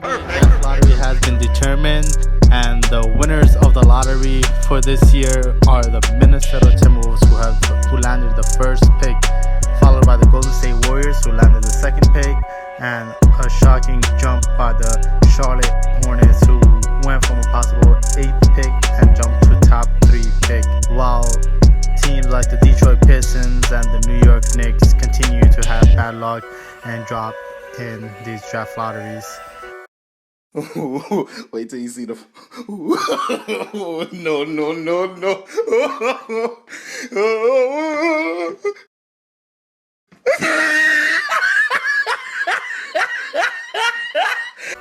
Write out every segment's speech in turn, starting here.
Draft lottery has been determined, and the winners of the lottery for this year are the Minnesota Timberwolves, who landed the first pick, followed by the Golden State Warriors, who landed the second pick, and a shocking jump by the Charlotte Hornets, who went from a possible 8th pick and jumped to top 3 pick, while teams like the Detroit Pistons and the New York Knicks continue to have bad luck and drop in these draft lotteries. Wait till you see the. No.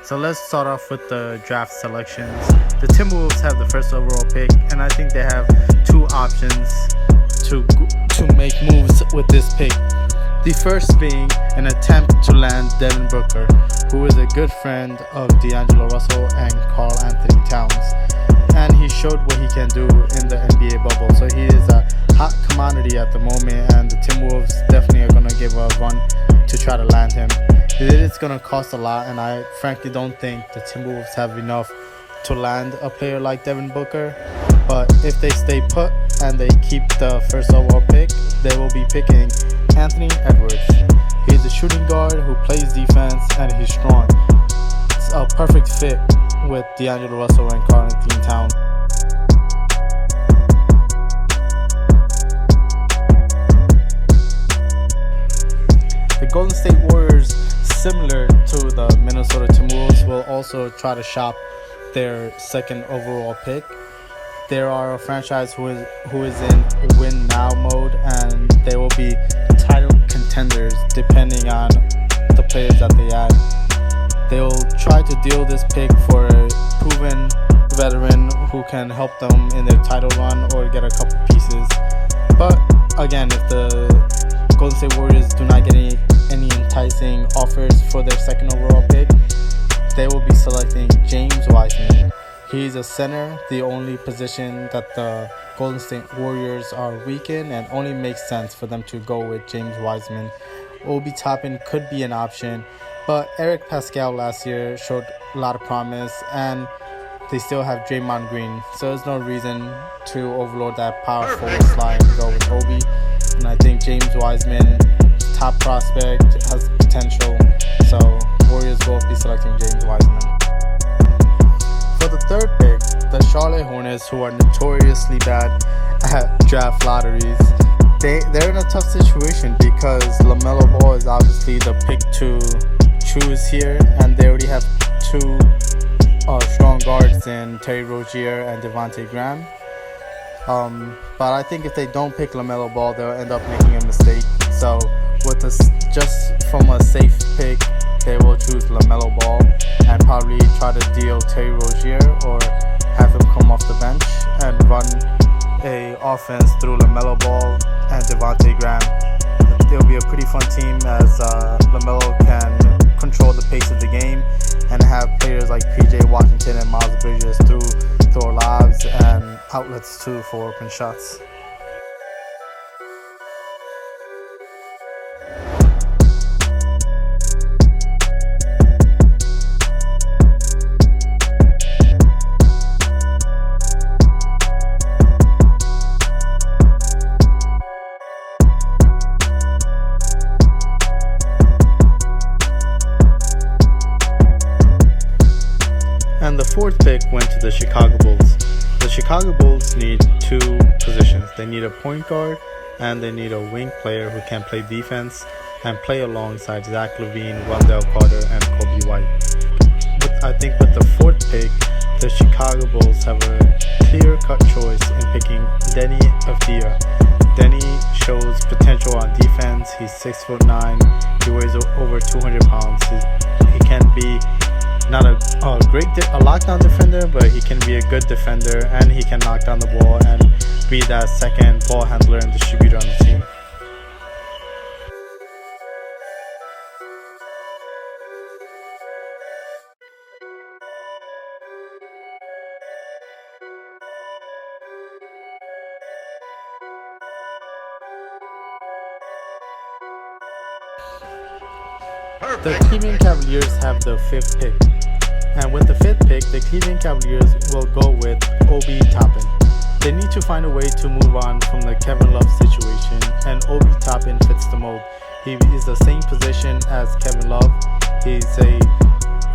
So let's start off with the draft selections. The Timberwolves have the first overall pick, and I think they have two options to make moves with this pick. The first being an attempt to land Devin Booker, who is a good friend of D'Angelo Russell and Karl Anthony Towns, and he showed what he can do in the NBA bubble. So he is a hot commodity at the moment, and the Timberwolves definitely are going to give a run to try to land him. It's going to cost a lot, and I frankly don't think the Timberwolves have enough to land a player like Devin Booker. But if they stay put and they keep the first overall pick, they will be picking Anthony Edwards. He's a shooting guard who plays defense, and he's strong. It's a perfect fit with D'Angelo Russell and Karl Anthony Towns. The Golden State Warriors, similar to the Minnesota Timberwolves, will also try to shop their second overall pick. They are a franchise who is in win now mode, and they will be title contenders depending on the players that they add. They will try to deal this pick for a proven veteran who can help them in their title run or get a couple pieces. But again, if the Golden State Warriors do not get any enticing offers for their second overall pick, they will be selecting James Wiseman. He's a center, the only position that the Golden State Warriors are weak in, and only makes sense for them to go with James Wiseman. Obi Toppin could be an option, but Eric Pascal last year showed a lot of promise, and they still have Draymond Green, so there's no reason to overload that power forward slide and go with Obi. And I think James Wiseman, top prospect, has potential, so Warriors will be selecting James Wiseman. For the third pick, the Charlotte Hornets, who are notoriously bad at draft lotteries, they're in a tough situation because LaMelo Ball is obviously the pick to choose here, and they already have two strong guards in Terry Rozier and Devontae Graham. But I think if they don't pick LaMelo Ball, they'll end up making a mistake. So with this, just from a safe pick, they will choose LaMelo Ball and probably try to deal Terry Rozier or have him come off the bench and run a offense through LaMelo Ball and Devontae Graham. It'll be a pretty fun team as LaMelo can control the pace of the game and have players like PJ Washington and Miles Bridges throw lobs and outlets too for open shots. And the fourth pick went to the Chicago Bulls. The Chicago Bulls need two positions. They need a point guard and they need a wing player who can play defense and play alongside Zach LaVine, Wendell Carter, and Kobe White. But I think with the fourth pick, the Chicago Bulls have a clear-cut choice in picking Deni Avdija. Deni shows potential on defense. He's 6'9". He weighs over 200 pounds. He can be not a lockdown defender, but he can be a good defender, and he can knock down the ball and be that second ball handler and distributor on the team. The Cleveland Cavaliers have the fifth pick. And with the fifth pick, the Cleveland Cavaliers will go with Obi Toppin. They need to find a way to move on from the Kevin Love situation, and Obi Toppin fits the mold. He is the same position as Kevin Love. He's a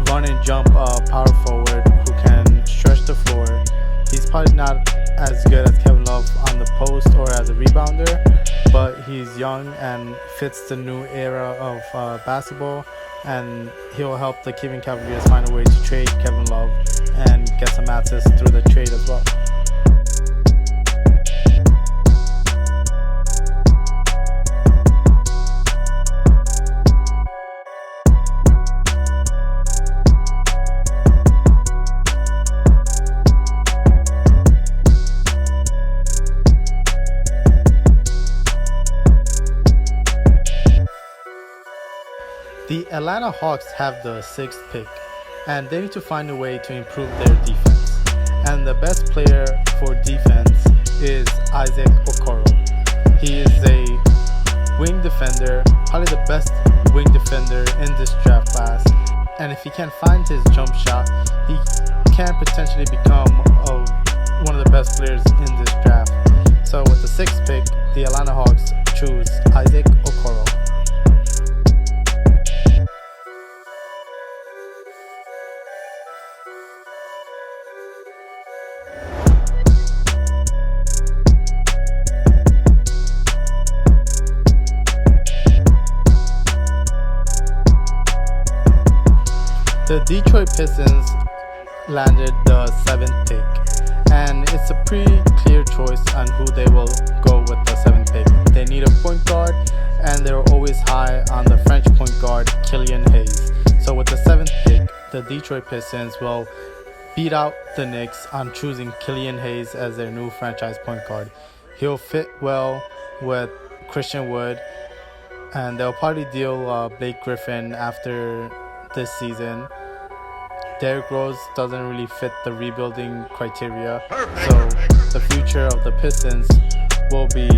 run and jump power forward who can stretch the floor. He's probably not as good as Kevin Love on the post or as a rebounder, but he's young and fits the new era of basketball, and he'll help the Cleveland Cavaliers find a way to trade Kevin Love and get some assets through the trade as well. The Atlanta Hawks have the sixth pick, and they need to find a way to improve their defense. And the best player for defense is Isaac Okoro. He is a wing defender, probably the best wing defender in this draft class. And if he can find his jump shot, he can potentially become one of the best players in this draft. So with the sixth pick, the Atlanta Hawks choose Isaac Okoro. The Detroit Pistons landed the seventh pick, and it's a pretty clear choice on who they will go with the seventh pick. They need a point guard, and they're always high on the French point guard Killian Hayes. So with the seventh pick, the Detroit Pistons will beat out the Knicks on choosing Killian Hayes as their new franchise point guard. He'll fit well with Christian Wood, and they'll probably deal Blake Griffin after this season. Derrick Rose doesn't really fit the rebuilding criteria, so the future of the Pistons will be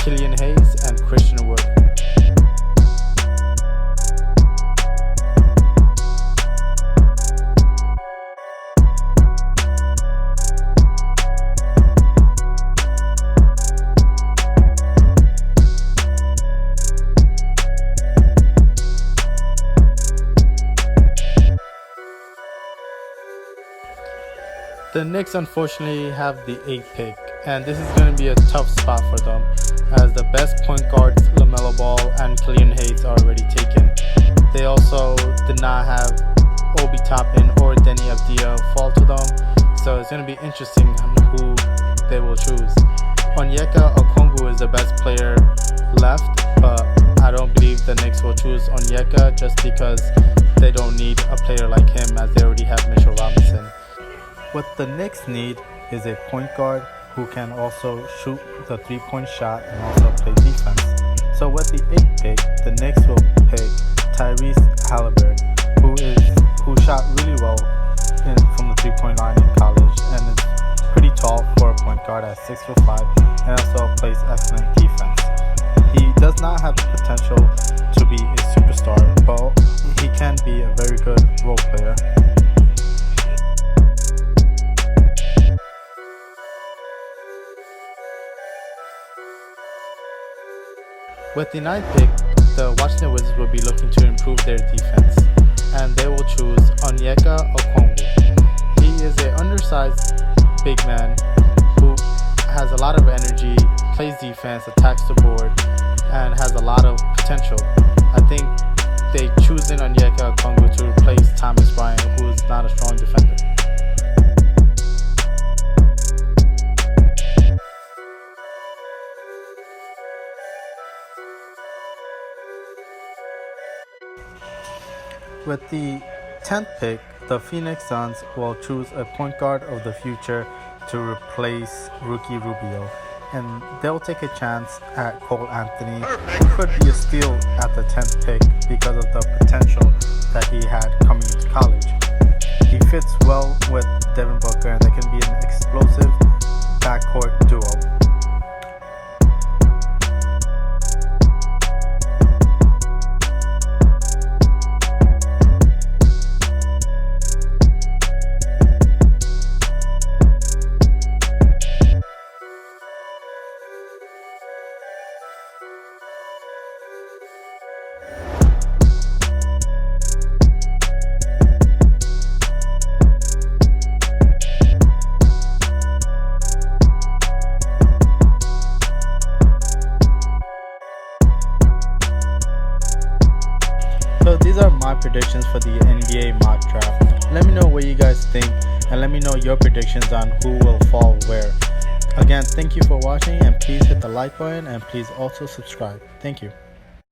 Killian Hayes and Christian Wood. The Knicks unfortunately have the 8th pick, and this is going to be a tough spot for them, as the best point guards LaMelo Ball and Killian Hayes are already taken. They also did not have Obi Toppin or Deni Avdija fall to them, so it's going to be interesting on who they will choose. Onyeka Okongwu is the best player left, but I don't believe the Knicks will choose Onyeka just because they don't need a player like him, as they already have Mitchell Robinson. What the Knicks need is a point guard who can also shoot the three-point shot and also play defense. So with the 8th pick, the Knicks will pick Tyrese Halliburton, who shot really well from the three-point line in college and is pretty tall for a point guard at 6'5", and also plays excellent defense. He does not have the potential to be a superstar, but he can be a very good role player. With the 9th pick, the Washington Wizards will be looking to improve their defense, and they will choose Onyeka Okongwu. He is an undersized big man who has a lot of energy, plays defense, attacks the board, and has a lot of potential. I think they choose in Onyeka Okongwu to replace Thomas Bryant, who is not a strong defender. With the 10th pick, the Phoenix Suns will choose a point guard of the future to replace Ricky Rubio, and they'll take a chance at Cole Anthony, who could be a steal at the 10th pick because of the potential that he had coming into college. He fits well with Devin Booker, and they can be an explosive backcourt duo. these are my predictions for the NBA mock draft. Let me know what you guys think, and let me know your predictions on who will fall where. Again, thank you for watching, and please hit the like button, and please also subscribe. Thank you.